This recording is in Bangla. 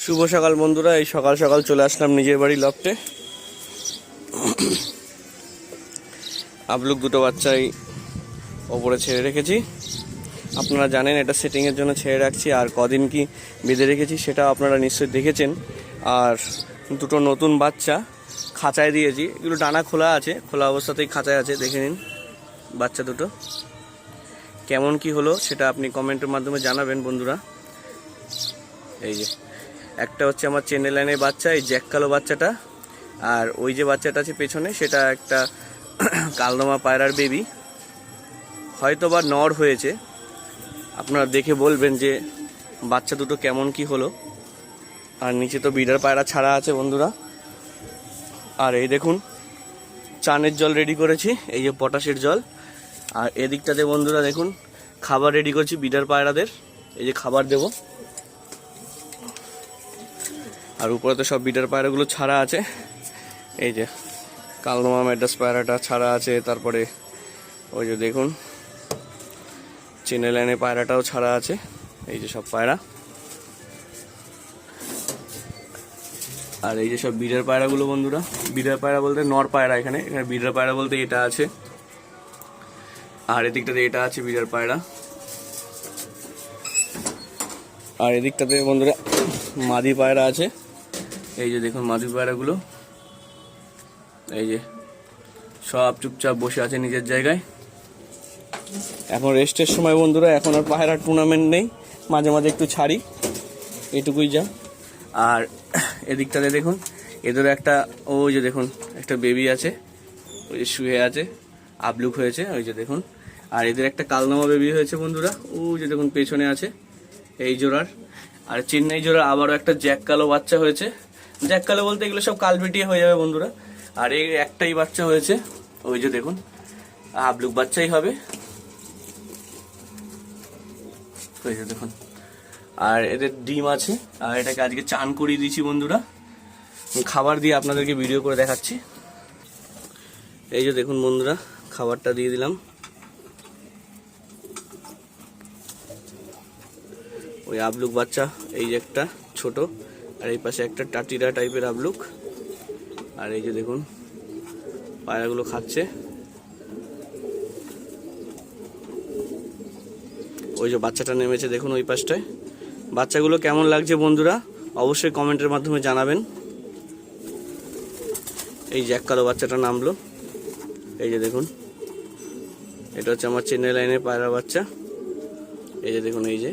শুভ সকাল বন্ধুরা, এই সকাল সকাল চলে আসলাম নিজের বাড়ি লফটে। আবলুক দুটো বাচ্চাই ওপরে ছেড়ে রেখেছি। আপনারা জানেন এটা সেটিংয়ের জন্য ছেড়ে রাখছি, আর কদিন কি বেঁধে রেখেছি সেটা আপনারা নিশ্চয়ই দেখেছেন। আর দুটো নতুন বাচ্চা খাঁচায় দিয়েছি, এগুলো ডানা খোলা আছে, খোলা অবস্থাতেই খাঁচায় আছে। দেখে নিন বাচ্চা দুটো কেমন কি হলো সেটা আপনি কমেন্টের মাধ্যমে জানাবেন বন্ধুরা। এই যে একটা হচ্ছে আমার চেন্নাই লাইনের বাচ্চা, এই জ্যাক কালো বাচ্চাটা, আর ওই যে বাচ্চাটা আছে পেছনে সেটা একটা কালদমা পায়রার বেবি, হয়তো বা নর হয়েছে। আপনারা দেখে বলবেন যে বাচ্চা দুটো কেমন কি হলো। আর নিচে তো বিডার পায়রা ছাড়া আছে বন্ধুরা। আর এই দেখুন চানের জল রেডি করেছি, এই যে পটাশের জল। আর এদিকটাতে বন্ধুরা দেখুন খাবার রেডি করছি বিডার পায়রাদের, এই যে খাবার দেব। আর উপরে তো সব বিডার পায়রাগুলো ছাড়া আছে, এই যে কালদমা ম্যাড্রাস পায়রাটা ছাড়া আছে, তারপরে ওই যে দেখুন চেন্নাই লাইনের পায়রাটাও ছাড়া আছে। এই যে সব পায়রা, আর এই যে সব বিডার পায়রাগুলো বন্ধুরা। বিডার পায়রা বলতে নর পায়রা, এখানে বিডার পায়রা বলতে এটা আছে, আর এদিকটাতে এটা আছে বিডার পায়রা। আর এদিকটাতে বন্ধুরা মাদি পায়রা আছে, এই যে দেখুন মাদি পায়রাগুলো, এই যে সব চুপচাপ বসে আছে নিজের জায়গায়। এখন রেস্টের সময় বন্ধুরা, এখন আর পায়রার টুর্নামেন্ট নেই, মাঝে মাঝে একটু ছাড়ি, এটুকুই যা। আর এদিকটাতে দেখুন এদের একটা, ওই যে দেখুন একটা বেবি আছে, ওই যে শুয়ে আছে, আবলুক হয়েছে, ওই যে দেখুন। আর এদের একটা কালদমা বেবি হয়েছে বন্ধুরা, ওই যে দেখুন পেছনে আছে এই জোড়ার। আর চেন্নাই জোড়ার আবারও একটা জ্যাক কালো বাচ্চা হয়েছে। জ্যাক কালো বলতে এগুলো সব কালবেটিয়া হয়ে যাবে বন্ধুরা। আর এই একটাই বাচ্চা হয়েছে, ওই যে দেখুন আবলুক বাচ্চাই হবে, ওই যে দেখুন। আর এদের ডিম আছে, আর এটাকে আজকে চান করিয়ে দিয়েছি বন্ধুরা, খাবার দিয়ে আপনাদেরকে ভিডিও করে দেখাচ্ছি। এই যে দেখুন বন্ধুরা খাবারটা দিয়ে দিলাম। ওই আবলুক বাচ্চা, এই যে একটা ছোট, আর এই পাশে একটা টাটিরা টাইপের আবলুক। আর এই যে দেখুন পায়রাগুলো খাচ্ছে, ওই যে বাচ্চাটা নেমেছে দেখুন ওই পাশটায়। বাচ্চাগুলো কেমন লাগছে বন্ধুরা অবশ্যই কমেন্টের মাধ্যমে জানাবেন। এই জ্যাক কালো বাচ্চাটা নামলো, এই যে দেখুন এটা হচ্ছে আমার চেন্নাই লাইনের পায়রা বাচ্চা, এই যে দেখুন এই যে